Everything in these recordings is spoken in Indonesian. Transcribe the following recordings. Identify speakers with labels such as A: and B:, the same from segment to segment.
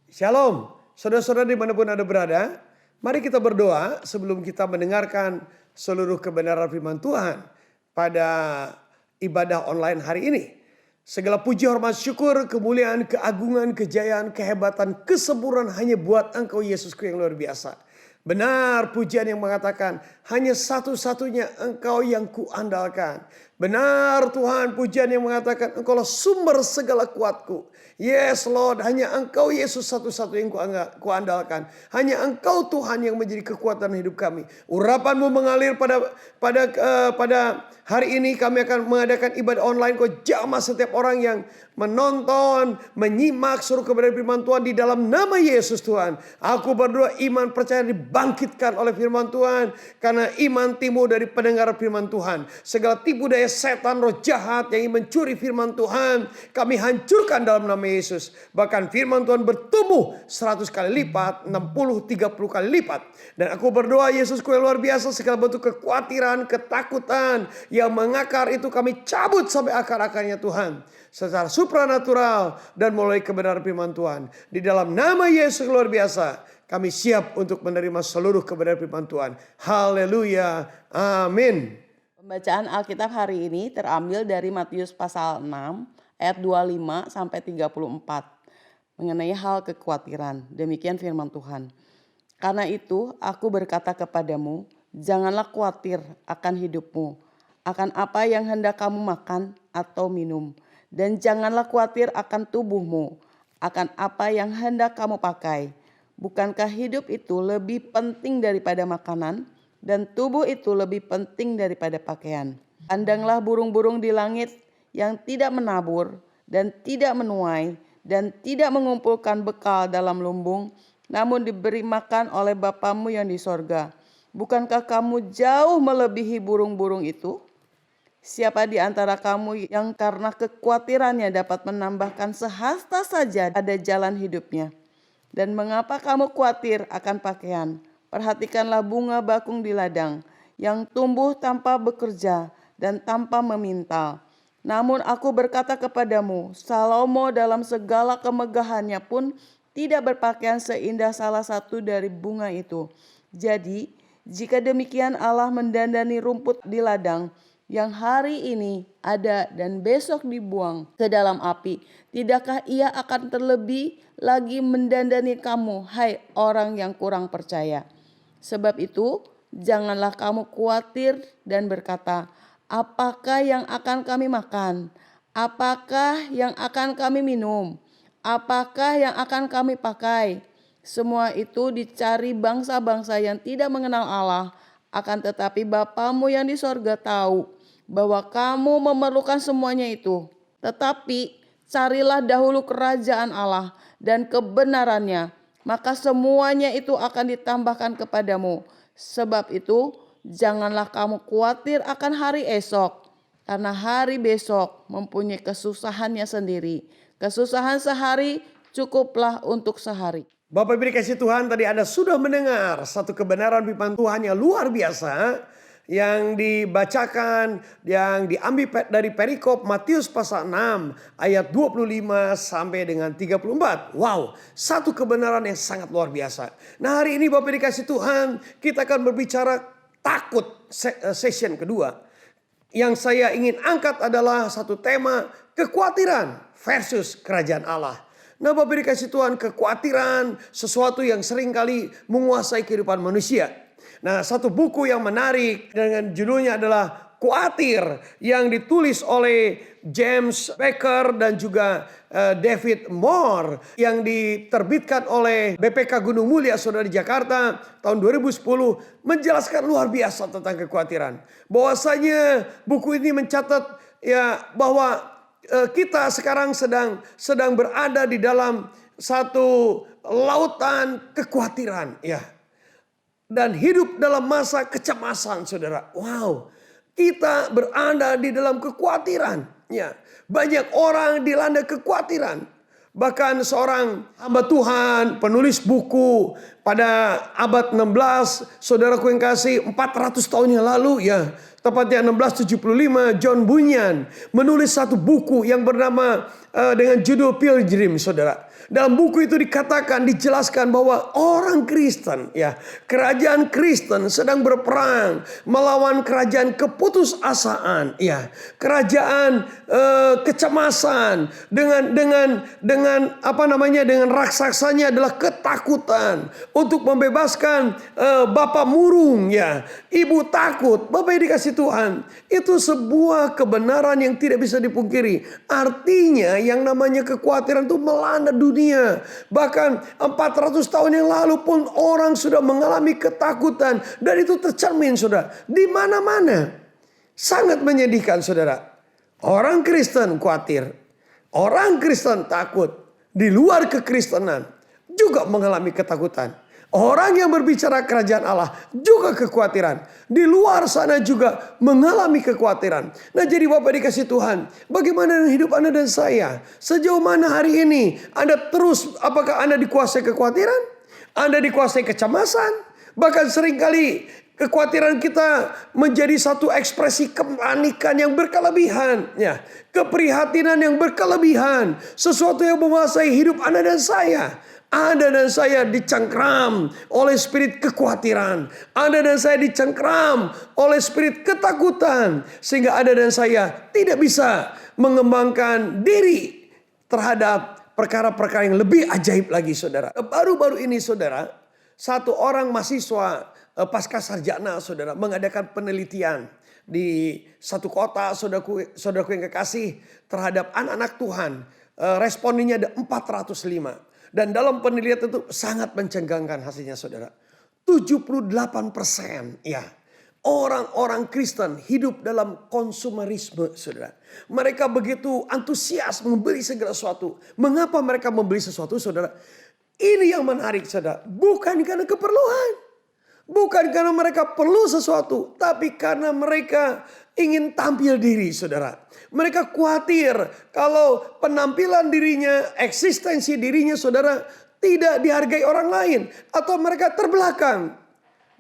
A: Shalom, saudara-saudara dimanapun Anda berada. Mari kita berdoa sebelum kita mendengarkan seluruh kebenaran firman Tuhan pada ibadah online hari ini. Segala puji, hormat, syukur, kemuliaan, keagungan, kejayaan, kehebatan, kesempurnaan hanya buat Engkau Yesusku yang luar biasa. Benar pujian yang mengatakan hanya satu-satunya Engkau yang kuandalkan. Benar Tuhan pujian yang mengatakan Engkaulah sumber segala kuatku. Yes Lord, hanya Engkau Yesus satu-satu yang kuandalkan. Hanya Engkau Tuhan yang menjadi kekuatan hidup kami. Urapan-Mu mengalir pada hari ini kami akan mengadakan ibadah online. Kau jamah setiap orang yang menonton, menyimak seluruh kebenaran firman Tuhan di dalam nama Yesus Tuhan. Aku berdoa iman percaya dibangkitkan oleh firman Tuhan. Karena iman timbul dari pendengaran firman Tuhan. Segala tipu daya setan, roh jahat yang ingin mencuri firman Tuhan, kami hancurkan dalam nama Yesus. Bahkan firman Tuhan bertumbuh 100 kali lipat, 60, 30 kali lipat. Dan aku berdoa Yesusku yang luar biasa, segala bentuk kekhawatiran, ketakutan yang mengakar itu kami cabut sampai akar-akarnya Tuhan. Secara supranatural dan melalui kebenaran firman Tuhan. Di dalam nama Yesus luar biasa, kami siap untuk menerima seluruh kebenaran firman Tuhan. Haleluya. Amin.
B: Pembacaan Alkitab hari ini terambil dari Matius pasal 6 ayat 25 sampai 34 mengenai hal kekhawatiran. Demikian firman Tuhan. Karena itu aku berkata kepadamu, janganlah khawatir akan hidupmu, akan apa yang hendak kamu makan atau minum, dan janganlah khawatir akan tubuhmu, akan apa yang hendak kamu pakai. Bukankah hidup itu lebih penting daripada makanan, dan tubuh itu lebih penting daripada pakaian? Pandanglah burung-burung di langit yang tidak menabur dan tidak menuai dan tidak mengumpulkan bekal dalam lumbung, namun diberi makan oleh Bapamu yang di sorga. Bukankah kamu jauh melebihi burung-burung itu? Siapa di antara kamu yang karena kekhawatirannya dapat menambahkan sehasta saja ada jalan hidupnya? Dan mengapa kamu khawatir akan pakaian? Perhatikanlah bunga bakung di ladang yang tumbuh tanpa bekerja dan tanpa memintal. Namun aku berkata kepadamu, Salomo dalam segala kemegahannya pun tidak berpakaian seindah salah satu dari bunga itu. Jadi, jika demikian Allah mendandani rumput di ladang yang hari ini ada dan besok dibuang ke dalam api, tidakkah Ia akan terlebih lagi mendandani kamu, hai orang yang kurang percaya? Sebab itu, janganlah kamu khawatir dan berkata, apakah yang akan kami makan? Apakah yang akan kami minum? Apakah yang akan kami pakai? Semua itu dicari bangsa-bangsa yang tidak mengenal Allah. Akan tetapi Bapamu yang di sorga tahu bahwa kamu memerlukan semuanya itu. Tetapi carilah dahulu kerajaan Allah dan kebenarannya, maka semuanya itu akan ditambahkan kepadamu. Sebab itu janganlah kamu khawatir akan hari esok, karena hari besok mempunyai kesusahannya sendiri. Kesusahan sehari cukuplah untuk sehari.
A: Bapak Ibu dikasih Tuhan, tadi Anda sudah mendengar satu kebenaran firman Tuhan yang luar biasa yang dibacakan, yang diambil dari perikop Matius pasal 6 ayat 25 sampai dengan 34. Wow, satu kebenaran yang sangat luar biasa. Nah, hari ini Bapak dikasih Tuhan, kita akan berbicara takut session kedua. Yang saya ingin angkat adalah satu tema kekhawatiran versus kerajaan Allah. Nah, Bapak dikasih Tuhan, kekhawatiran sesuatu yang seringkali menguasai kehidupan manusia. Nah, satu buku yang menarik dengan judulnya adalah Khawatir yang ditulis oleh James Baker dan juga David Moore yang diterbitkan oleh BPK Gunung Mulia Saudara di Jakarta tahun 2010 menjelaskan luar biasa tentang kekhawatiran. Bahwasanya buku ini mencatat ya bahwa kita sekarang sedang berada di dalam satu lautan kekhawatiran ya. Dan hidup dalam masa kecemasan, saudara. Wow, kita berada di dalam kekhawatiran. Ya, banyak orang dilanda kekhawatiran. Bahkan seorang hamba Tuhan, penulis buku pada abad 16, saudaraku yang kasih, 400 tahun yang lalu ya, tepatnya 1675, John Bunyan menulis satu buku yang bernama dengan judul Pilgrim, saudara. Dalam buku itu dikatakan, dijelaskan bahwa orang Kristen, ya, kerajaan Kristen sedang berperang melawan kerajaan keputusasaan, ya, kerajaan kecemasan dengan apa namanya, dengan raksasanya adalah ketakutan untuk membebaskan bapak murung, ya, ibu takut. Bapak yang dikasih Tuhan, itu sebuah kebenaran yang tidak bisa dipungkiri. Artinya yang namanya kekhawatiran itu melanda dunia. Bahkan 400 tahun yang lalu pun orang sudah mengalami ketakutan. Dan itu tercermin, saudara, di mana-mana. Sangat menyedihkan, saudara. Orang Kristen khawatir. Orang Kristen takut. Di luar kekristenan juga mengalami ketakutan. Orang yang berbicara kerajaan Allah juga kekhawatiran. Di luar sana juga mengalami kekhawatiran. Nah, jadi Bapak dikasih Tuhan, bagaimana dengan hidup Anda dan saya? Sejauh mana hari ini Anda terus, apakah Anda dikuasai kekhawatiran? Anda dikuasai kecemasan? Bahkan seringkali kekhawatiran kita menjadi satu ekspresi kepanikan yang berkelebihan, ya, keprihatinan yang berkelebihan, sesuatu yang menguasai hidup Anda dan saya. Anda dan saya dicengkram oleh spirit kekhawatiran. Anda dan saya dicengkram oleh spirit ketakutan. Sehingga Anda dan saya tidak bisa mengembangkan diri terhadap perkara-perkara yang lebih ajaib lagi, saudara. Baru-baru ini, saudara, satu orang mahasiswa pasca sarjana, saudara, mengadakan penelitian di satu kota, saudaraku yang kekasih, terhadap anak-anak Tuhan. Respondennya ada 405. Dan dalam penelitian itu sangat mencengangkan hasilnya, saudara. 78% ya, orang-orang Kristen hidup dalam konsumerisme, saudara. Mereka begitu antusias membeli segala sesuatu. Mengapa mereka membeli sesuatu, saudara? Ini yang menarik, saudara. Bukan karena keperluan. Bukan karena mereka perlu sesuatu, tapi karena mereka ingin tampil diri, saudara. Mereka khawatir kalau penampilan dirinya, eksistensi dirinya, saudara, tidak dihargai orang lain. Atau mereka terbelakang.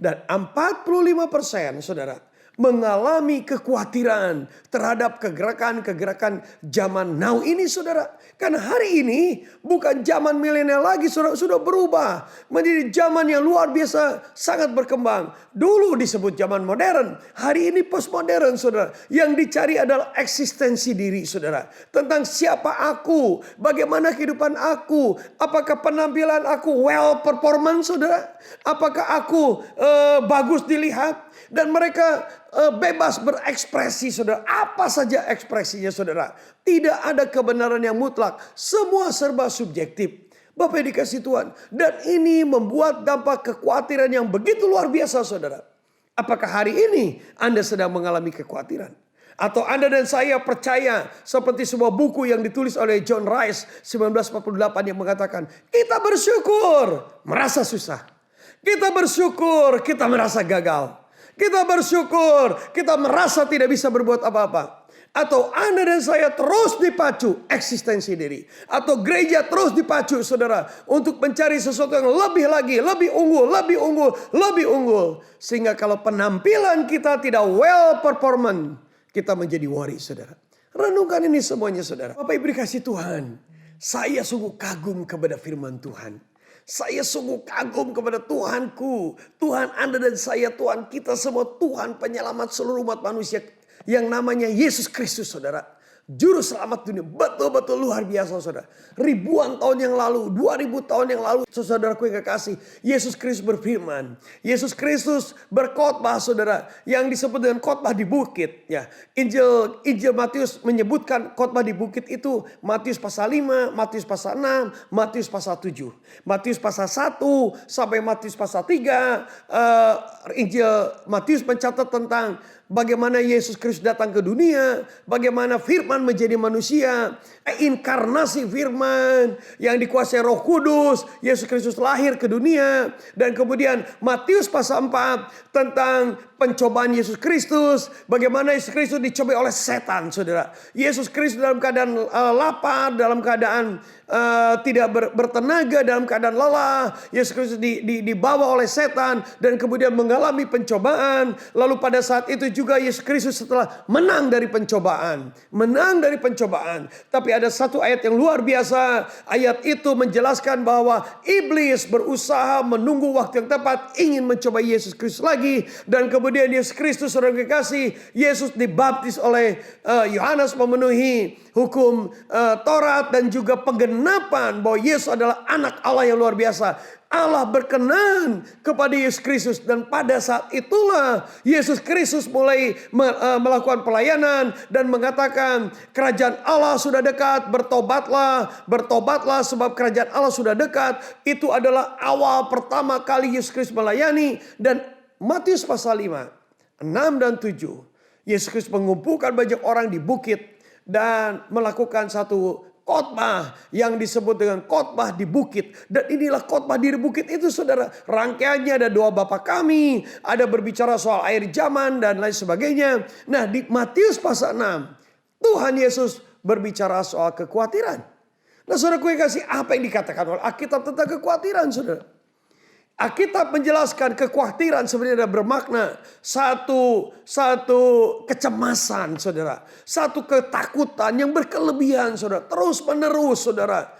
A: Dan 45%, saudara, mengalami kekhawatiran terhadap kegerakan-kegerakan zaman now ini, saudara. Karena hari ini bukan zaman milenial lagi, saudara, sudah berubah menjadi zaman yang luar biasa, sangat berkembang. Dulu disebut zaman modern, hari ini postmodern, saudara. Yang dicari adalah eksistensi diri, saudara. Tentang siapa aku, bagaimana kehidupan aku, apakah penampilan aku well performance, saudara. Apakah aku bagus dilihat. Dan mereka bebas berekspresi, saudara. Apa saja ekspresinya, saudara. Tidak ada kebenaran yang mutlak. Semua serba subjektif. Bapak yang dikasih Tuhan. Dan ini membuat dampak kekhawatiran yang begitu luar biasa, saudara. Apakah hari ini Anda sedang mengalami kekhawatiran? Atau Anda dan saya percaya seperti sebuah buku yang ditulis oleh John Rice 1948 yang mengatakan, kita bersyukur merasa susah. Kita bersyukur kita merasa gagal. Kita bersyukur kita merasa tidak bisa berbuat apa-apa. Atau Anda dan saya terus dipacu eksistensi diri. Atau gereja terus dipacu, saudara, untuk mencari sesuatu yang lebih lagi, lebih unggul, lebih unggul, lebih unggul. Sehingga kalau penampilan kita tidak well performance, kita menjadi worry, saudara. Renungkan ini semuanya, saudara. Bapak Ibu dikasih Tuhan, saya sungguh kagum kepada firman Tuhan. Saya sungguh kagum kepada Tuhanku. Tuhan Anda dan saya, Tuhan kita semua, Tuhan penyelamat seluruh umat manusia. Yang namanya Yesus Kristus, saudara. Juru selamat dunia. Betul-betul luar biasa, saudara. Ribuan tahun yang lalu, 2000 tahun yang lalu, saudaraku yang kekasih, Yesus Kristus berfirman. Yesus Kristus berkhotbah, saudara, yang disebut dengan khotbah di bukit. Ya, Injil Matius menyebutkan khotbah di bukit itu Matius pasal 5, Matius pasal 6, Matius pasal 7. Matius pasal 1 sampai Matius pasal 3, Injil Matius mencatat tentang bagaimana Yesus Kristus datang ke dunia, bagaimana firman menjadi manusia, inkarnasi firman yang dikuasai Roh Kudus, Yesus Kristus lahir ke dunia, dan kemudian Matius pasal 4 tentang pencobaan Yesus Kristus, bagaimana Yesus Kristus dicobai oleh setan, saudara. Yesus Kristus dalam keadaan lapar, dalam keadaan tidak bertenaga, dalam keadaan lelah. Yesus Kristus dibawa oleh setan dan kemudian mengalami pencobaan. Lalu pada saat itu juga Yesus Kristus setelah menang dari pencobaan. Tapi ada satu ayat yang luar biasa. Ayat itu menjelaskan bahwa iblis berusaha menunggu waktu yang tepat, ingin mencoba Yesus Kristus lagi. Dan kemudian Yesus Kristus, saudara kekasih, Yesus dibaptis oleh Yohanes memenuhi hukum Taurat dan juga penggenapan bahwa Yesus adalah anak Allah yang luar biasa. Allah berkenan kepada Yesus Kristus, dan pada saat itulah Yesus Kristus mulai melakukan pelayanan dan mengatakan kerajaan Allah sudah dekat, bertobatlah sebab kerajaan Allah sudah dekat. Itu adalah awal pertama kali Yesus Kristus melayani. Dan Matius pasal 5, 6 dan 7, Yesus Kristus mengumpulkan banyak orang di bukit dan melakukan satu khotbah yang disebut dengan khotbah di bukit. Dan inilah khotbah di bukit itu, saudara. Rangkaiannya ada doa Bapa Kami, ada berbicara soal akhir zaman dan lain sebagainya. Nah, di Matius pasal 6, Tuhan Yesus berbicara soal kekhawatiran. Nah, saudara, gue kasih apa yang dikatakan oleh Alkitab tentang kekhawatiran, saudara. Alkitab menjelaskan kekhawatiran sebenarnya bermakna satu kecemasan, saudara. Satu ketakutan yang berkelebihan, saudara. Terus menerus, saudara.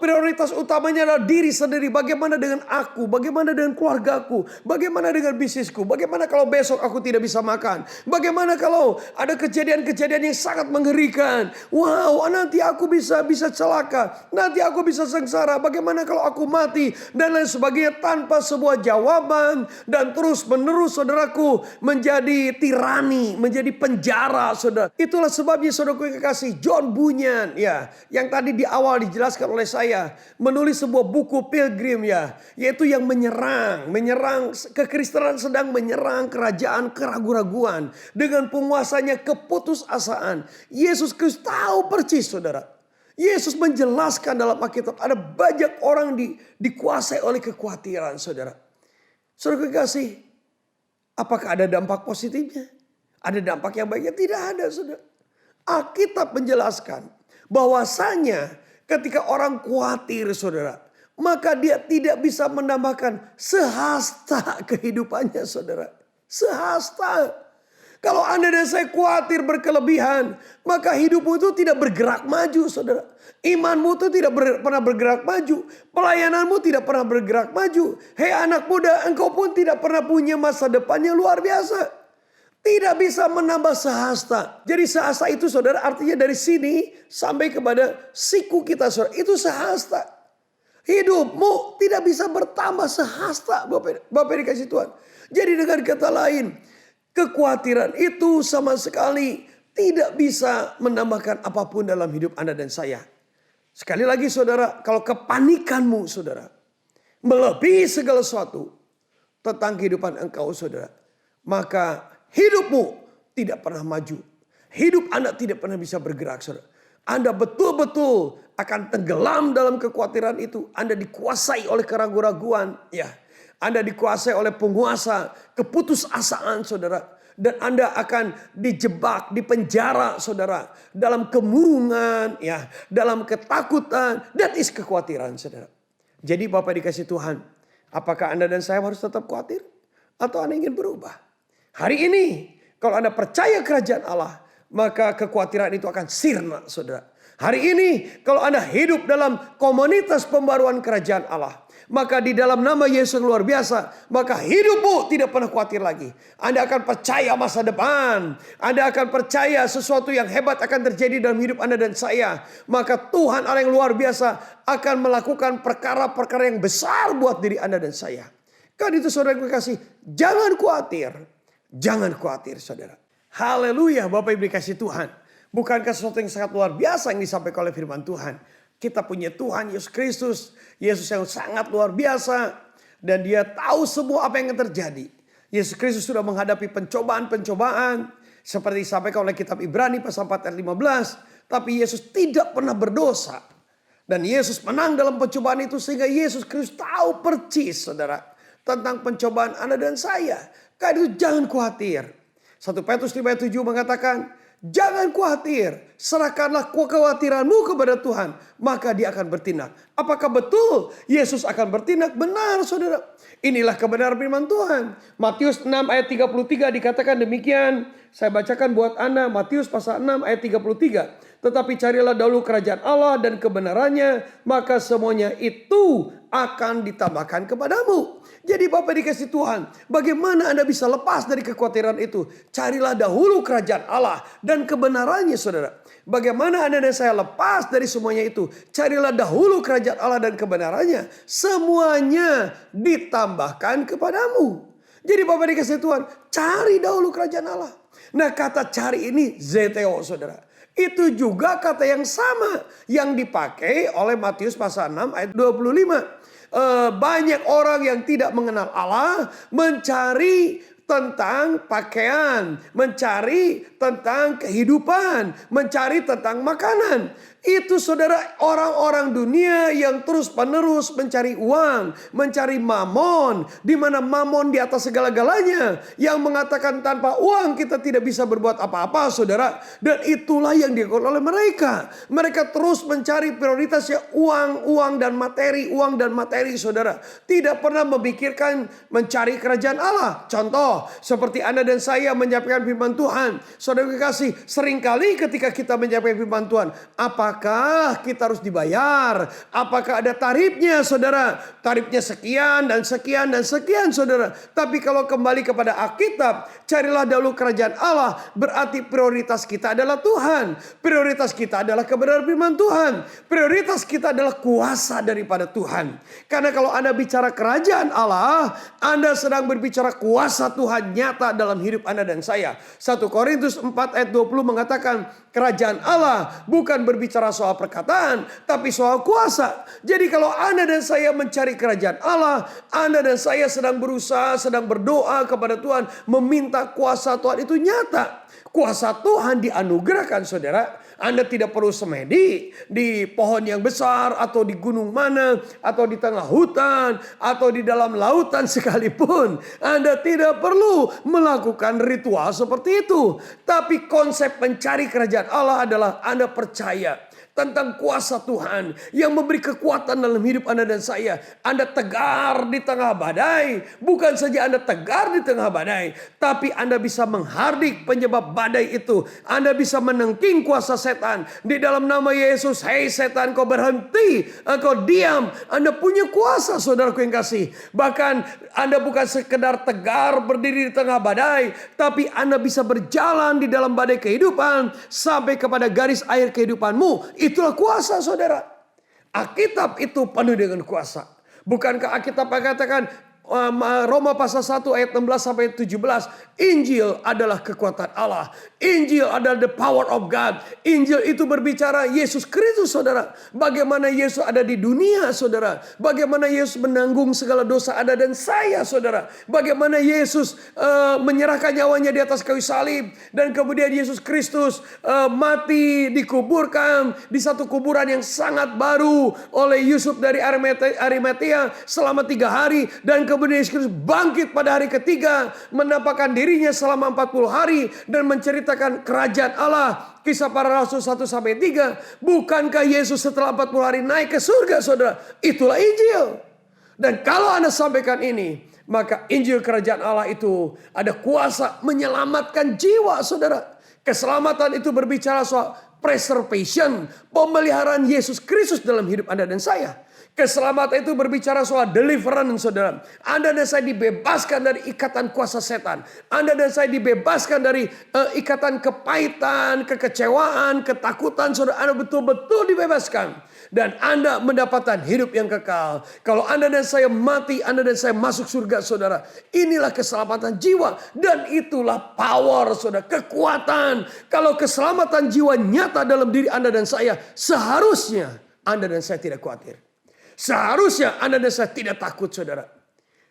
A: Prioritas utamanya adalah diri sendiri. Bagaimana dengan aku? Bagaimana dengan keluargaku? Bagaimana dengan bisnisku? Bagaimana kalau besok aku tidak bisa makan? Bagaimana kalau ada kejadian-kejadian yang sangat mengerikan? Wow, nanti aku bisa celaka. Nanti aku bisa sengsara. Bagaimana kalau aku mati? Dan lain sebagainya tanpa sebuah jawaban. Dan terus menerus, saudaraku, menjadi tirani, menjadi penjara, saudara. Itulah sebabnya, saudaraku yang kekasih, John Bunyan, ya, yang tadi di awal dijelaskan oleh saya, menulis sebuah buku Pilgrim, ya, yaitu yang menyerang kekristenan, sedang menyerang kerajaan keraguan-raguan dengan penguasanya keputusasaan. Yesus Kristus tahu persis, saudara. Yesus menjelaskan dalam Alkitab ada banyak orang dikuasai oleh kekhawatiran, saudara. Saudara kekasih, apakah ada dampak positifnya? Ada dampak yang baiknya? Tidak ada, saudara. Alkitab menjelaskan bahwasanya ketika orang khawatir, saudara, maka dia tidak bisa menambahkan sehasta kehidupannya, saudara. Sehasta. Kalau Anda dan saya khawatir berkelebihan, maka hidupmu itu tidak bergerak maju, saudara. Imanmu itu tidak pernah bergerak maju. Pelayananmu tidak pernah bergerak maju. Hei anak muda, engkau pun tidak pernah punya masa depan yang luar biasa. Tidak bisa menambah sehasta. Jadi sehasta itu, saudara, artinya dari sini sampai kepada siku kita, saudara. Itu sehasta. Hidupmu tidak bisa bertambah sehasta, Bapak dikasih Tuhan. Jadi dengan kata lain, kekhawatiran itu sama sekali tidak bisa menambahkan apapun dalam hidup Anda dan saya. Sekali lagi, saudara, kalau kepanikanmu, saudara, melebihi segala sesuatu tentang kehidupan engkau, saudara, maka hidupmu tidak pernah maju. Hidup Anda tidak pernah bisa bergerak, saudara. Anda betul-betul akan tenggelam dalam kekhawatiran itu. Anda dikuasai oleh keraguan-raguan, ya. Anda dikuasai oleh penguasa keputusasaan, saudara. Dan Anda akan dijebak, dipenjara, saudara. Dalam kemurungan, ya. Dalam ketakutan, that is kekhawatiran, saudara. Jadi Bapak dikasih Tuhan, apakah Anda dan saya harus tetap khawatir? Atau Anda ingin berubah? Hari ini, kalau Anda percaya kerajaan Allah, maka kekhawatiran itu akan sirna, saudara. Hari ini, kalau Anda hidup dalam komunitas pembaruan kerajaan Allah, maka di dalam nama Yesus yang luar biasa, maka hidupmu tidak pernah khawatir lagi. Anda akan percaya masa depan. Anda akan percaya sesuatu yang hebat akan terjadi dalam hidup Anda dan saya. Maka Tuhan Allah yang luar biasa akan melakukan perkara-perkara yang besar buat diri Anda dan saya. Kan itu, saudara yang kasih, jangan khawatir. Jangan khawatir, saudara. Haleluya, Bapak Ibu dikasih Tuhan. Bukankah sesuatu yang sangat luar biasa yang disampaikan oleh firman Tuhan? Kita punya Tuhan Yesus Kristus. Yesus yang sangat luar biasa. Dan dia tahu semua apa yang akan terjadi. Yesus Kristus sudah menghadapi pencobaan-pencobaan. Seperti disampaikan oleh kitab Ibrani pasal 4 ayat 15. Tapi Yesus tidak pernah berdosa. Dan Yesus menang dalam pencobaan itu sehingga Yesus Kristus tahu percis saudara. Tentang pencobaan Anda dan saya. Karena itu jangan khawatir. 1 Petrus 5 ayat 7 mengatakan, jangan khawatir, serahkanlah kekhawatiranmu kepada Tuhan, maka dia akan bertindak. Apakah betul Yesus akan bertindak? Benar saudara. Inilah kebenaran firman Tuhan. Matius 6 ayat 33 dikatakan demikian. Saya bacakan buat Anda Matius pasal 6 ayat 33. Tetapi carilah dahulu kerajaan Allah dan kebenarannya, maka semuanya itu akan ditambahkan kepadamu. Jadi Bapak dikasih Tuhan, bagaimana Anda bisa lepas dari kekhawatiran itu? Carilah dahulu kerajaan Allah dan kebenarannya saudara. Bagaimana Anda dan saya lepas dari semuanya itu? Carilah dahulu kerajaan Allah dan kebenarannya. Semuanya ditambahkan kepadamu. Jadi Bapak dikasih Tuhan, cari dahulu kerajaan Allah. Nah kata cari ini zeteo saudara. Itu juga kata yang sama yang dipakai oleh Matius pasal 6 ayat 25. Banyak orang yang tidak mengenal Allah mencari tentang pakaian, mencari tentang kehidupan, mencari tentang makanan. Itu saudara orang-orang dunia yang terus-menerus mencari uang, mencari mamon, di mana mamon di atas segala-galanya, yang mengatakan tanpa uang kita tidak bisa berbuat apa-apa saudara. Dan itulah yang dilakukan oleh mereka. Mereka terus mencari prioritasnya uang dan materi saudara. Tidak pernah memikirkan mencari kerajaan Allah. Contoh seperti Anda dan saya menyampaikan firman Tuhan. Saudara kekasih, seringkali ketika kita menyampaikan firman Tuhan, apakah kita harus dibayar? Apakah ada tarifnya saudara? Tarifnya sekian dan sekian dan sekian saudara. Tapi kalau kembali kepada Alkitab, carilah dahulu kerajaan Allah, berarti prioritas kita adalah Tuhan. Prioritas kita adalah kebenaran firman Tuhan. Prioritas kita adalah kuasa daripada Tuhan. Karena kalau Anda bicara kerajaan Allah, Anda sedang berbicara kuasa Tuhan nyata dalam hidup Anda dan saya. 1 Korintus 4 ayat 20 mengatakan, kerajaan Allah bukan berbicara soal perkataan, tapi soal kuasa. Jadi kalau Anda dan saya mencari kerajaan Allah, Anda dan saya sedang berusaha, sedang berdoa kepada Tuhan, meminta kuasa Tuhan itu nyata. Kuasa Tuhan dianugerahkan saudara. Anda tidak perlu semedi di pohon yang besar atau di gunung mana atau di tengah hutan atau di dalam lautan sekalipun. Anda tidak perlu melakukan ritual seperti itu. Tapi konsep mencari kerajaan Allah adalah Anda percaya tentang kuasa Tuhan yang memberi kekuatan dalam hidup Anda dan saya. Anda tegar di tengah badai. Bukan saja Anda tegar di tengah badai, tapi Anda bisa menghardik penyebab badai itu. Anda bisa menengking kuasa setan. Di dalam nama Yesus, hei setan, kau berhenti, engkau diam. Anda punya kuasa saudaraku yang kasih. Bahkan Anda bukan sekedar tegar berdiri di tengah badai, tapi Anda bisa berjalan di dalam badai kehidupan sampai kepada garis akhir kehidupanmu. Itulah kuasa saudara. Alkitab itu penuh dengan kuasa. Bukankah Alkitab mengatakan Roma pasal 1 ayat 16 sampai 17, Injil adalah kekuatan Allah. Injil adalah the power of God. Injil itu berbicara Yesus Kristus saudara. Bagaimana Yesus ada di dunia saudara. Bagaimana Yesus menanggung segala dosa Anda dan saya saudara. Bagaimana Yesus menyerahkan nyawanya di atas kayu salib. Dan kemudian Yesus Kristus mati, dikuburkan di satu kuburan yang sangat baru oleh Yusuf dari Arimatea selama 3 hari. Dan kemudian Yesus Kristus bangkit pada hari ketiga, menampakkan dirinya selama 40 hari dan menceritakan kerajaan Allah. Kisah para Rasul 1 sampai 3. Bukankah Yesus setelah 40 hari naik ke surga saudara? Itulah Injil. Dan kalau Anda sampaikan ini, maka Injil kerajaan Allah itu ada kuasa menyelamatkan jiwa saudara. Keselamatan itu berbicara soal preservation, pemeliharaan Yesus Kristus dalam hidup Anda dan saya. Keselamatan itu berbicara soal deliverance saudara. Anda dan saya dibebaskan dari ikatan kuasa setan. Anda dan saya dibebaskan dari ikatan kepahitan, kekecewaan, ketakutan saudara. Anda betul-betul dibebaskan. Dan Anda mendapatkan hidup yang kekal. Kalau Anda dan saya mati, Anda dan saya masuk surga saudara. Inilah keselamatan jiwa. Dan itulah power saudara, kekuatan. Kalau keselamatan jiwa nyata dalam diri Anda dan saya, seharusnya Anda dan saya tidak khawatir. Seharusnya Anda dan saya tidak takut saudara.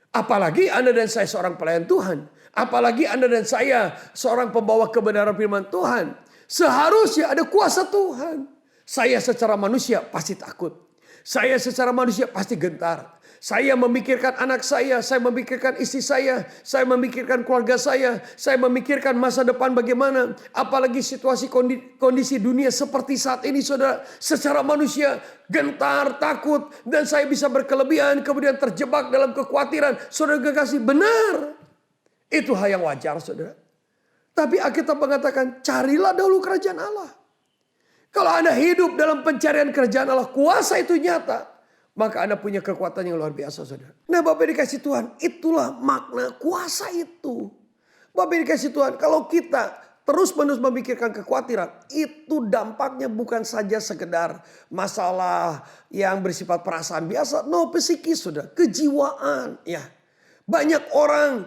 A: Apalagi Anda dan saya seorang pelayan Tuhan. Apalagi Anda dan saya seorang pembawa kebenaran firman Tuhan. Seharusnya ada kuasa Tuhan. Saya secara manusia pasti takut. Saya secara manusia pasti gentar. Saya memikirkan anak saya memikirkan istri saya memikirkan keluarga saya memikirkan masa depan bagaimana. Apalagi situasi kondisi dunia seperti saat ini, saudara. Secara manusia gentar, takut, dan saya bisa berkelebihan, kemudian terjebak dalam kekhawatiran. Saudara kekasih, benar. Itu hal yang wajar, saudara. Tapi Alkitab mengatakan, carilah dahulu kerajaan Allah. Kalau Anda hidup dalam pencarian kerajaan Allah, kuasa itu nyata. Maka Anda punya kekuatan yang luar biasa, saudara. Nah, Bapak dikasih Tuhan, itulah makna kuasa itu. Bapak dikasih Tuhan, kalau kita terus-menerus memikirkan kekhawatiran, itu dampaknya bukan saja sekedar masalah yang bersifat perasaan biasa. No, psikis, saudara. Kejiwaan, ya. Banyak orang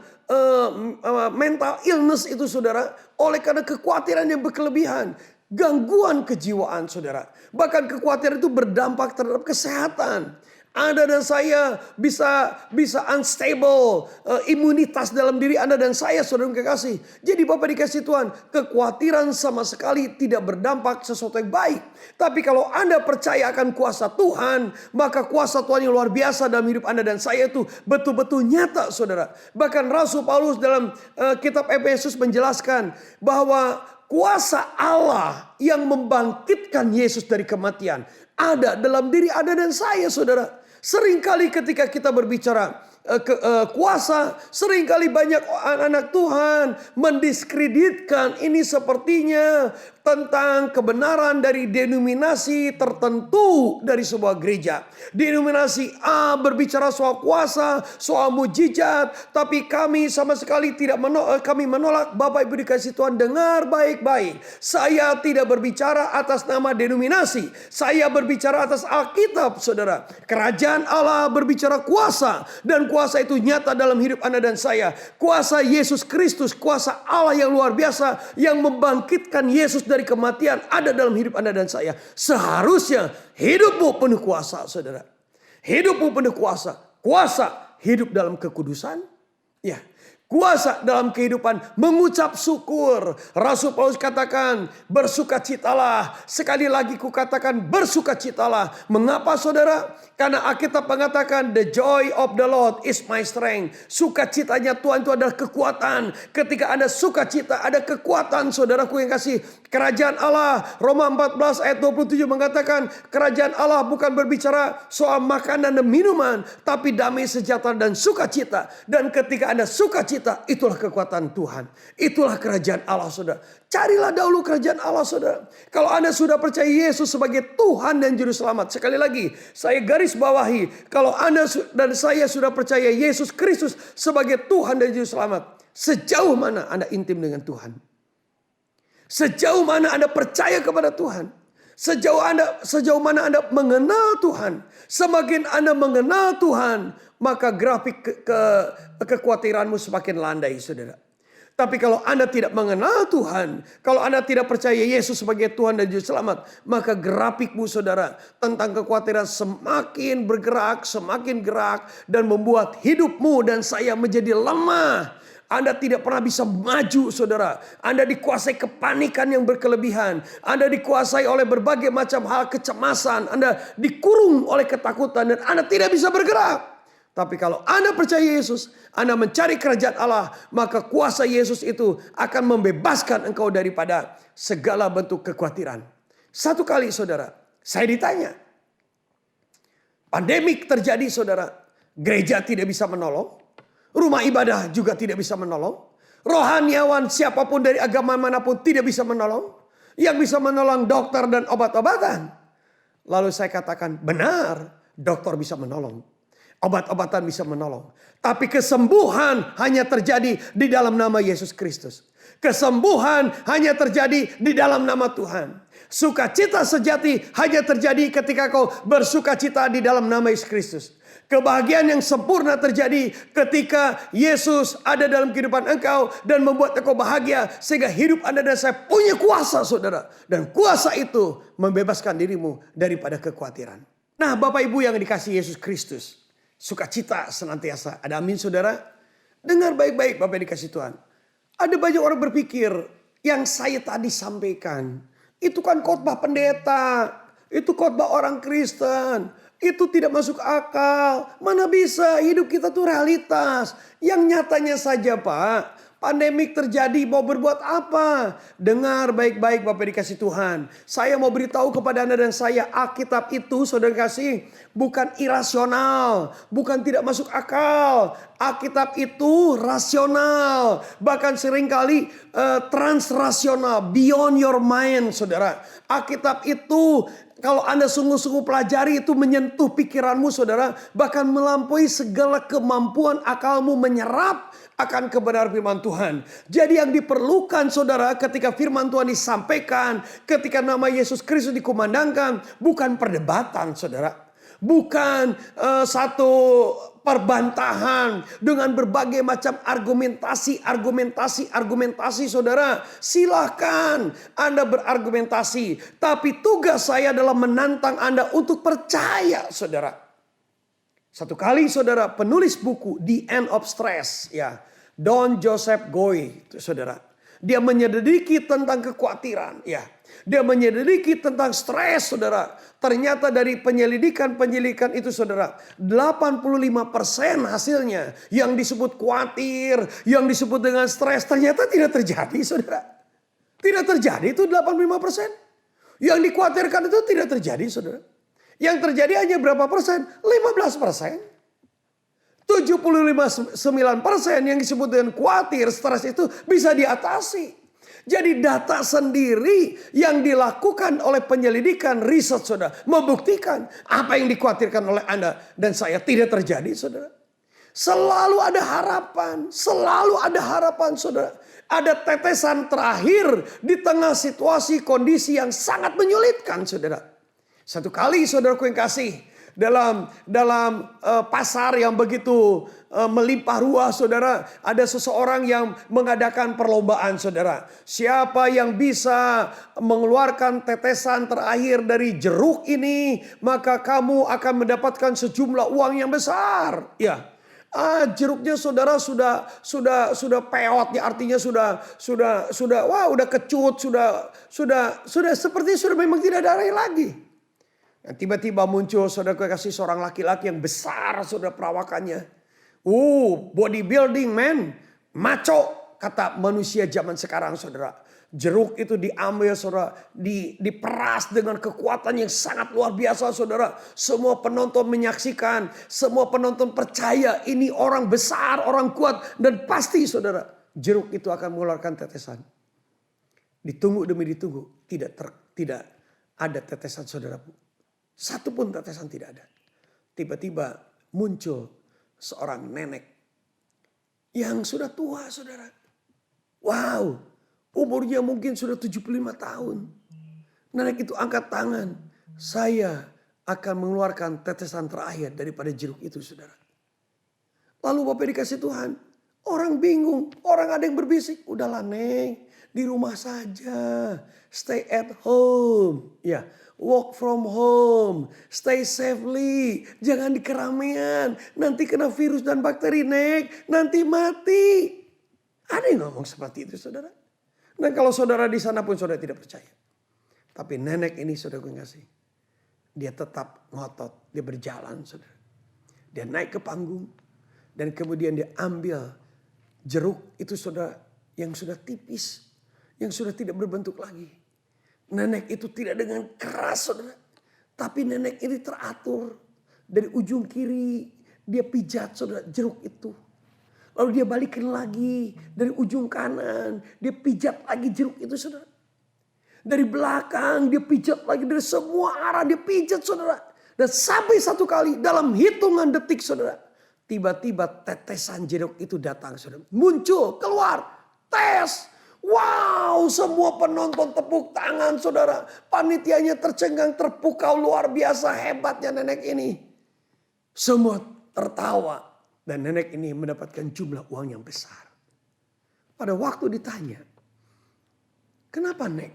A: mental illness itu, saudara, oleh karena kekhawatiran yang berkelebihan. Gangguan kejiwaan, saudara. Bahkan kekhawatiran itu berdampak terhadap kesehatan. Anda dan saya bisa unstable imunitas dalam diri Anda dan saya, saudara kekasih. Jadi Bapak dikasih Tuhan, kekhawatiran sama sekali tidak berdampak sesuatu yang baik. Tapi kalau Anda percaya akan kuasa Tuhan, maka kuasa Tuhan yang luar biasa dalam hidup Anda dan saya itu betul-betul nyata, saudara. Bahkan Rasul Paulus dalam kitab Efesus menjelaskan bahwa kuasa Allah yang membangkitkan Yesus dari kematian ada dalam diri Anda dan saya, saudara. Seringkali ketika kita berbicara kuasa, seringkali banyak anak-anak Tuhan mendiskreditkan ini sepertinya tentang kebenaran dari denominasi tertentu dari sebuah gereja. Denominasi A berbicara soal kuasa, soal mujizat, tapi kami sama sekali tidak menolak. Kami menolak. Bapak Ibu dikasih Tuhan, dengar baik-baik. Saya tidak berbicara atas nama denominasi. Saya berbicara atas Alkitab, saudara. Kerajaan Allah berbicara kuasa, dan kuasa itu nyata dalam hidup Anda dan saya. Kuasa Yesus Kristus, kuasa Allah yang luar biasa yang membangkitkan Yesus dari kematian ada dalam hidup Anda dan saya. Seharusnya hidupmu penuh kuasa, saudara. Hidupmu penuh kuasa. Kuasa hidup dalam kekudusan. Ya. Kuasa dalam kehidupan mengucap syukur. Rasul Paulus katakan, bersukacitalah. Sekali lagi ku katakan, bersukacitalah. Mengapa, saudara? Karena Alkitab mengatakan, the joy of the Lord is my strength. Sukacitanya Tuhan itu adalah kekuatan. Ketika Anda sukacita, ada kekuatan, saudaraku yang kasih. Kerajaan Allah, Roma 14 ayat 27 mengatakan, kerajaan Allah bukan berbicara soal makanan dan minuman, tapi damai, sejahtera, dan sukacita. Dan ketika Anda sukacita, itulah kekuatan Tuhan. Itulah kerajaan Allah, saudara. Carilah dahulu kerajaan Allah, saudara. Kalau Anda sudah percaya Yesus sebagai Tuhan dan Juru Selamat. Sekali lagi, saya garis bawahi. Kalau Anda dan saya sudah percaya Yesus Kristus sebagai Tuhan dan Juru Selamat. Sejauh mana Anda intim dengan Tuhan? Sejauh mana Anda percaya kepada Tuhan? Sejauh mana Anda mengenal Tuhan? Semakin Anda mengenal Tuhan, maka grafik kekhawatiranmu semakin landai, saudara. Tapi kalau Anda tidak mengenal Tuhan, kalau Anda tidak percaya Yesus sebagai Tuhan dan Juru Selamat, maka grafikmu, saudara, tentang kekhawatiran semakin bergerak, semakin gerak, dan membuat hidupmu dan saya menjadi lemah. Anda tidak pernah bisa maju, saudara. Anda dikuasai kepanikan yang berkelebihan. Anda dikuasai oleh berbagai macam hal kecemasan. Anda dikurung oleh ketakutan dan Anda tidak bisa bergerak. Tapi kalau Anda percaya Yesus, Anda mencari kerajaan Allah, maka kuasa Yesus itu akan membebaskan engkau daripada segala bentuk kekhawatiran. Satu kali, saudara, saya ditanya. Pandemik terjadi, saudara. Gereja tidak bisa menolong. Rumah ibadah juga tidak bisa menolong. Rohaniawan siapapun dari agama manapun tidak bisa menolong. Yang bisa menolong dokter dan obat-obatan. Lalu saya katakan, benar, dokter bisa menolong. Obat-obatan bisa menolong. Tapi kesembuhan hanya terjadi di dalam nama Yesus Kristus. Kesembuhan hanya terjadi di dalam nama Tuhan. Sukacita sejati hanya terjadi ketika kau bersukacita di dalam nama Yesus Kristus. Kebahagiaan yang sempurna terjadi ketika Yesus ada dalam kehidupan engkau dan membuat engkau bahagia. Sehingga hidup Anda dan saya punya kuasa, saudara. Dan kuasa itu membebaskan dirimu daripada kekhawatiran. Nah, Bapak Ibu yang dikasihi Yesus Kristus. sukacita senantiasa. Ada amin saudara? Dengar baik-baik Bapak yang dikasih Tuhan. Ada banyak orang berpikir yang saya tadi sampaikan. Itu kan khotbah pendeta. Itu khotbah orang Kristen. Itu tidak masuk akal. Mana bisa, hidup kita tuh realitas. Yang nyatanya saja Pak. Pandemik terjadi, mau berbuat apa? Dengar baik-baik Bapak dikasih Tuhan. Saya mau beritahu kepada Anda dan saya, Alkitab itu saudara kasih bukan irasional, bukan tidak masuk akal. Alkitab itu rasional, bahkan seringkali transrasional, beyond your mind saudara. Alkitab itu kalau Anda sungguh-sungguh pelajari itu menyentuh pikiranmu saudara. Bahkan melampaui segala kemampuan akalmu menyerap akan kebenaran firman Tuhan. Jadi yang diperlukan saudara ketika firman Tuhan disampaikan. Ketika nama Yesus Kristus dikumandangkan. Bukan perdebatan saudara. Bukan satu perbantahan dengan berbagai macam argumentasi saudara. Silahkan Anda berargumentasi. Tapi tugas saya adalah menantang Anda untuk percaya saudara. Satu kali saudara penulis buku The End of Stress ya, Don Joseph Goy saudara. Dia menyelidiki tentang kekhawatiran ya. Dia menyelidiki tentang stres saudara. Ternyata dari penyelidikan itu saudara, 85% hasilnya yang disebut khawatir, yang disebut dengan stres ternyata tidak terjadi saudara. Tidak terjadi itu 85%. Yang dikhawatirkan itu tidak terjadi saudara. Yang terjadi hanya berapa persen? 15%. 75-9% yang disebut dengan khawatir, stres itu bisa diatasi. Jadi data sendiri yang dilakukan oleh penyelidikan riset saudara. Membuktikan apa yang dikhawatirkan oleh Anda dan saya tidak terjadi saudara. Selalu ada harapan. Selalu ada harapan saudara. Ada tetesan terakhir di tengah situasi kondisi yang sangat menyulitkan saudara. Satu kali saudaraku yang kasih dalam pasar yang begitu melimpah ruah saudara, ada seseorang yang mengadakan perlombaan saudara. Siapa yang bisa mengeluarkan tetesan terakhir dari jeruk ini, maka kamu akan mendapatkan sejumlah uang yang besar. Ya. Jeruknya saudara sudah peot ya, artinya sudah udah kecut, sudah seperti sudah memang tidak ada air lagi. Dan tiba-tiba muncul saudara kasih seorang laki-laki yang besar saudara perawakannya. Bodybuilding man. Maco kata manusia zaman sekarang saudara. Jeruk itu diambil saudara. Diperas dengan kekuatan yang sangat luar biasa saudara. Semua penonton menyaksikan. Semua penonton percaya ini orang besar, orang kuat. Dan pasti saudara jeruk itu akan mengeluarkan tetesan. Ditunggu demi ditunggu. Tidak ada tetesan saudaraku. Satu pun tetesan tidak ada. Tiba-tiba muncul seorang nenek yang sudah tua saudara. Wow, umurnya mungkin sudah 75 tahun. Nenek itu angkat tangan. Saya akan mengeluarkan tetesan terakhir daripada jeruk itu saudara. Lalu Bapak dikasih Tuhan. Orang bingung, orang ada yang berbisik. Udahlah Neng, di rumah saja. Stay at home. Ya. Work from home, stay safely, jangan di keramaian, nanti kena virus dan bakteri Nek, nanti mati. Ada yang ngomong seperti itu saudara. Dan kalau saudara di sana pun saudara tidak percaya. Tapi nenek ini saudara gue kasih. Dia tetap ngotot, dia berjalan saudara. Dia naik ke panggung dan kemudian dia ambil jeruk itu saudara yang sudah tipis, yang sudah tidak berbentuk lagi. Nenek itu tidak dengan keras saudara. Tapi nenek ini teratur. Dari ujung kiri dia pijat saudara jeruk itu. Lalu dia balikin lagi. Dari ujung kanan dia pijat lagi jeruk itu saudara. Dari belakang dia pijat lagi. Dari semua arah dia pijat saudara. Dan sampai satu kali dalam hitungan detik saudara. Tiba-tiba tetesan jeruk itu datang saudara. Muncul keluar. Tes. Wow, semua penonton tepuk tangan saudara. Panitianya tercengang, terpukau, luar biasa hebatnya nenek ini. Semua tertawa. Dan nenek ini mendapatkan jumlah uang yang besar. Pada waktu ditanya, kenapa Nek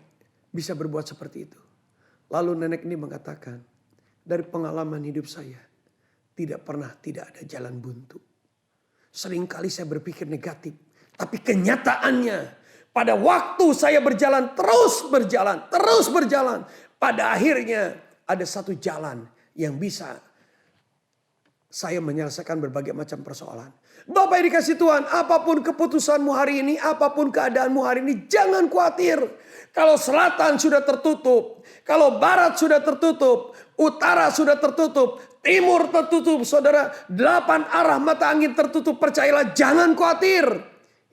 A: bisa berbuat seperti itu? Lalu nenek ini mengatakan, dari pengalaman hidup saya, tidak pernah tidak ada jalan buntu. Seringkali saya berpikir negatif. Tapi kenyataannya pada waktu saya terus berjalan. Pada akhirnya ada satu jalan yang bisa saya menyelesaikan berbagai macam persoalan. Bapak yang dikasih Tuhan, apapun keputusanmu hari ini, apapun keadaanmu hari ini, jangan khawatir. Kalau selatan sudah tertutup, kalau barat sudah tertutup, utara sudah tertutup, timur tertutup, saudara, 8 arah mata angin tertutup, percayalah, jangan khawatir.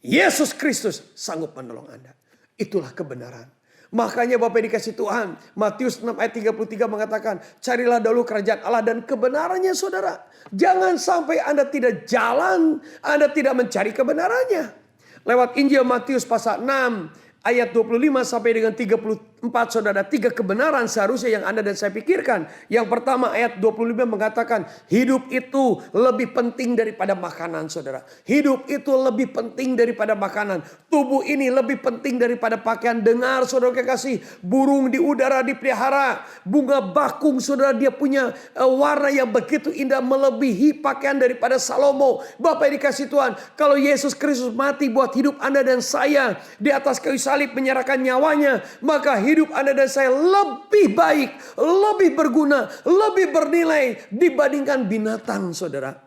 A: Yesus Kristus sanggup menolong Anda. Itulah kebenaran. Makanya Bapak yang dikasih Tuhan, Matius 6 ayat 33 mengatakan, carilah dahulu kerajaan Allah dan kebenarannya, saudara. Jangan sampai Anda tidak jalan, Anda tidak mencari kebenarannya. Lewat Injil Matius pasal 6 ayat 25 sampai dengan 34, saudara, 3 kebenaran seharusnya yang Anda dan saya pikirkan. Yang pertama ayat 25 mengatakan, hidup itu lebih penting daripada makanan, saudara. Hidup itu lebih penting daripada makanan. Tubuh ini lebih penting daripada pakaian. Dengar saudara kekasih, burung di udara dipelihara. Bunga bakung, saudara, dia punya warna yang begitu indah, melebihi pakaian daripada Salomo. Bapak yang dikasih Tuhan, kalau Yesus Kristus mati buat hidup Anda dan saya di atas kayu salib menyerahkan nyawanya, maka hidup Anda dan saya lebih baik, lebih berguna, lebih bernilai dibandingkan binatang, saudara.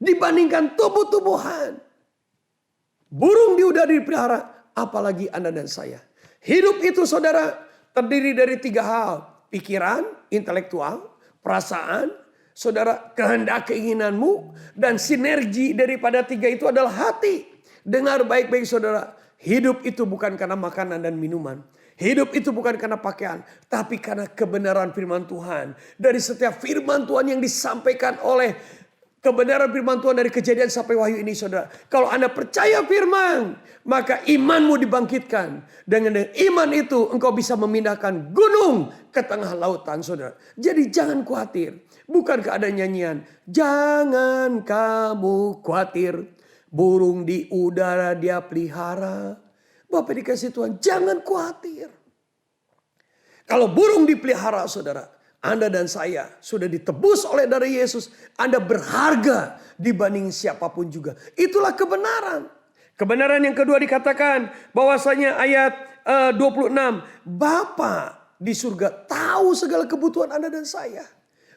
A: Dibandingkan tumbuh-tumbuhan. Burung di udara dipelihara, apalagi Anda dan saya. Hidup itu, saudara, terdiri dari 3 hal. Pikiran, intelektual, perasaan, saudara, kehendak keinginanmu, dan sinergi daripada 3 itu adalah hati. Dengar baik-baik, saudara. Hidup itu bukan karena makanan dan minuman. Hidup itu bukan karena pakaian. Tapi karena kebenaran firman Tuhan. Dari setiap firman Tuhan yang disampaikan oleh kebenaran firman Tuhan dari Kejadian sampai Wahyu ini, saudara. Kalau Anda percaya firman, maka imanmu dibangkitkan. Dengan iman itu engkau bisa memindahkan gunung ke tengah lautan, saudara. Jadi jangan khawatir. Bukankah ada nyanyian? Jangan kamu khawatir. Burung di udara dia pelihara. Bapak dikasih Tuhan, jangan khawatir. Kalau burung dipelihara, saudara, Anda dan saya sudah ditebus oleh darah Yesus. Anda berharga dibanding siapapun juga. Itulah kebenaran. Kebenaran yang kedua dikatakan bahwasanya ayat 26. Bapa di surga tahu segala kebutuhan Anda dan saya.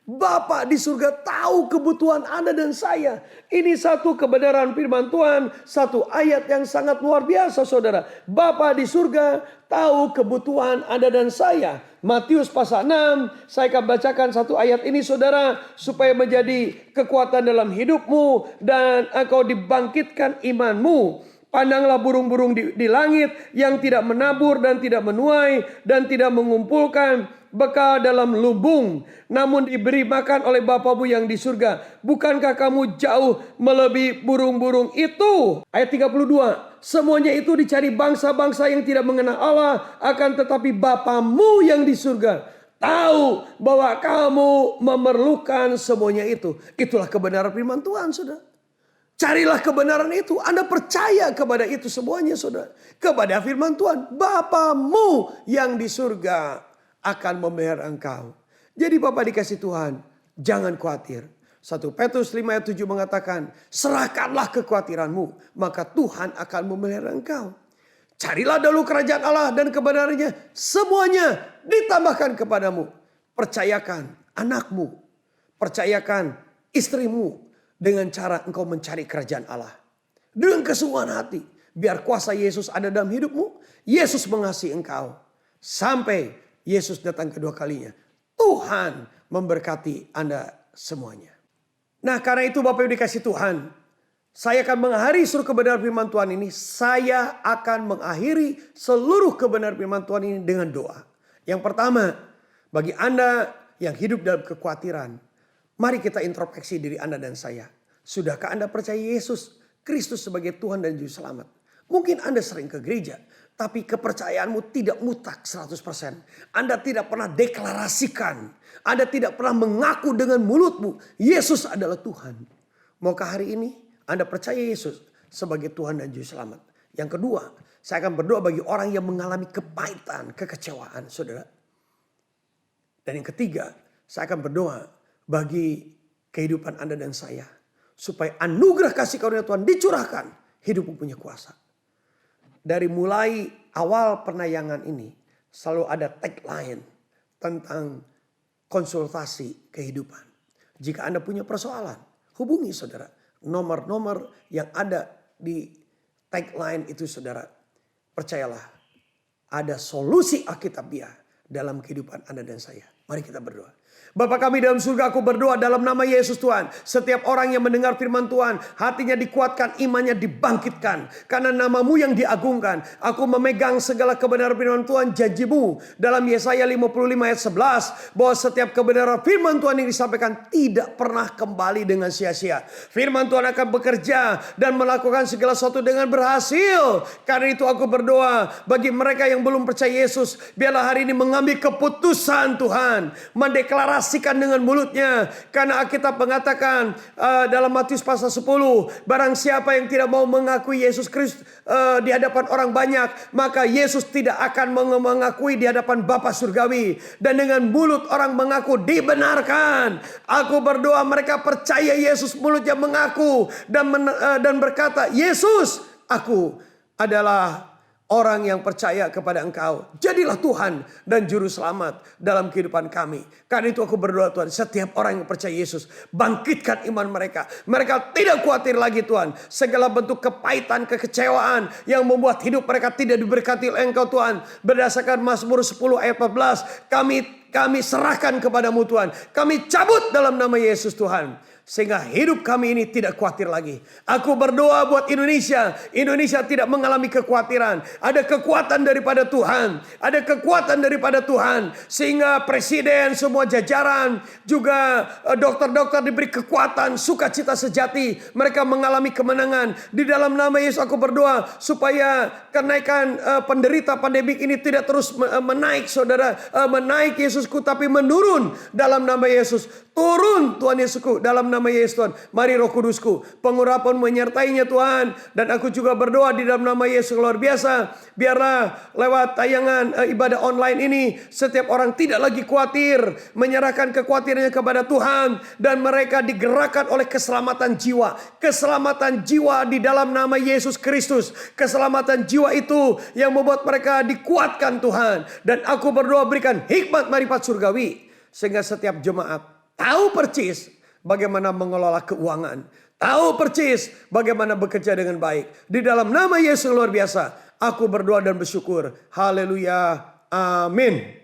A: Bapa di surga tahu kebutuhan Anda dan saya. Ini satu kebenaran firman Tuhan. Satu ayat yang sangat luar biasa, saudara. Bapa di surga tahu kebutuhan Anda dan saya. Matius pasal 6. Saya akan bacakan satu ayat ini, saudara. Supaya menjadi kekuatan dalam hidupmu. Dan engkau dibangkitkan imanmu. Pandanglah burung-burung di langit yang tidak menabur dan tidak menuai dan tidak mengumpulkan bekal dalam lumbung, namun diberi makan oleh Bapamu yang di surga. Bukankah kamu jauh melebihi burung-burung itu? Ayat 32. Semuanya itu dicari bangsa-bangsa yang tidak mengenal Allah, akan tetapi Bapamu yang di surga tahu bahwa kamu memerlukan semuanya itu. Itulah kebenaran firman Tuhan, saudara. Carilah kebenaran itu. Anda percaya kepada itu semuanya, saudara. Kepada firman Tuhan. Bapamu yang di surga akan memelihara engkau. Jadi Bapak dikasih Tuhan, jangan khawatir. 1 Petrus 5 ayat 7 mengatakan, serahkanlah kekhawatiranmu, maka Tuhan akan memelihara engkau. Carilah dahulu kerajaan Allah dan kebenarannya, semuanya ditambahkan kepadamu. Percayakan anakmu, percayakan istrimu, dengan cara engkau mencari kerajaan Allah. Dengan kesungguhan hati. Biar kuasa Yesus ada dalam hidupmu. Yesus mengasihi engkau. Sampai Yesus datang kedua kalinya. Tuhan memberkati Anda semuanya. Nah, karena itu Bapak Ibu dikasih Tuhan. Saya akan mengakhiri seluruh kebenaran firman Tuhan ini. Saya akan mengakhiri seluruh kebenaran firman Tuhan ini dengan doa. Yang pertama, bagi Anda yang hidup dalam kekhawatiran. Mari kita introspeksi diri Anda dan saya. Sudahkah Anda percaya Yesus Kristus sebagai Tuhan dan Juru Selamat? Mungkin Anda sering ke gereja, tapi kepercayaanmu tidak mutlak 100%. Anda tidak pernah deklarasikan. Anda tidak pernah mengaku dengan mulutmu, Yesus adalah Tuhan. Maukah hari ini Anda percaya Yesus sebagai Tuhan dan Juru Selamat? Yang kedua, saya akan berdoa bagi orang yang mengalami kepahitan, kekecewaan, saudara. Dan yang ketiga, saya akan berdoa bagi kehidupan Anda dan saya. Supaya anugerah kasih karunia Tuhan dicurahkan. Hidup punya kuasa. Dari mulai awal penayangan ini selalu ada tagline tentang konsultasi kehidupan. Jika Anda punya persoalan, hubungi saudara. Nomor-nomor yang ada di tagline itu saudara. Percayalah, ada solusi Alkitabiah dalam kehidupan Anda dan saya. Mari kita berdoa. Bapa kami dalam surga, aku berdoa dalam nama Yesus Tuhan. Setiap orang yang mendengar firman Tuhan, hatinya dikuatkan, imannya dibangkitkan. Karena namamu yang diagungkan. Aku memegang segala kebenaran firman Tuhan, janjimu. Dalam Yesaya 55 ayat 11. Bahwa setiap kebenaran firman Tuhan yang disampaikan tidak pernah kembali dengan sia-sia. Firman Tuhan akan bekerja dan melakukan segala sesuatu dengan berhasil. Karena itu aku berdoa bagi mereka yang belum percaya Yesus. Biarlah hari ini mengambil keputusan Tuhan. Mendeklarasikan dengan mulutnya. Karena Alkitab mengatakan dalam Matius pasal 10. Barang siapa yang tidak mau mengakui Yesus Kristus di hadapan orang banyak. Maka Yesus tidak akan mengakui di hadapan Bapa Surgawi. Dan dengan mulut orang mengaku dibenarkan. Aku berdoa mereka percaya Yesus, mulutnya mengaku. Dan berkata, Yesus, aku adalah orang yang percaya kepada Engkau. Jadilah Tuhan dan Juru Selamat dalam kehidupan kami. Karena itu aku berdoa Tuhan. Setiap orang yang percaya Yesus, bangkitkan iman mereka. Mereka tidak khawatir lagi Tuhan. Segala bentuk kepahitan, kekecewaan yang membuat hidup mereka tidak diberkati oleh Engkau Tuhan. Berdasarkan Mazmur 10 ayat 14. Kami serahkan kepadamu Tuhan. Kami cabut dalam nama Yesus Tuhan. Sehingga hidup kami ini tidak khawatir lagi. Aku berdoa buat Indonesia. Indonesia tidak mengalami kekhawatiran. Ada kekuatan daripada Tuhan. Ada kekuatan daripada Tuhan. Sehingga presiden, semua jajaran. Juga dokter-dokter diberi kekuatan. Sukacita sejati. Mereka mengalami kemenangan. Di dalam nama Yesus aku berdoa. Supaya kenaikan penderita pandemik ini tidak terus menaik saudara. Menaik Yesusku tapi menurun dalam nama Yesus. Turun Tuhan Yesusku dalam nama Yesus Tuhan. Mari Roh Kudusku, pengurapan menyertainya Tuhan. Dan aku juga berdoa di dalam nama Yesus luar biasa. Biarlah lewat tayangan ibadah online ini, setiap orang tidak lagi khawatir, menyerahkan kekhawatirannya kepada Tuhan. Dan mereka digerakkan oleh keselamatan jiwa. Keselamatan jiwa di dalam nama Yesus Kristus. Keselamatan jiwa itu yang membuat mereka dikuatkan Tuhan. Dan aku berdoa berikan hikmat marifat surgawi. Sehingga setiap jemaat tahu persis bagaimana mengelola keuangan. Tahu persis bagaimana bekerja dengan baik. Di dalam nama Yesus luar biasa. Aku berdoa dan bersyukur. Haleluya. Amin.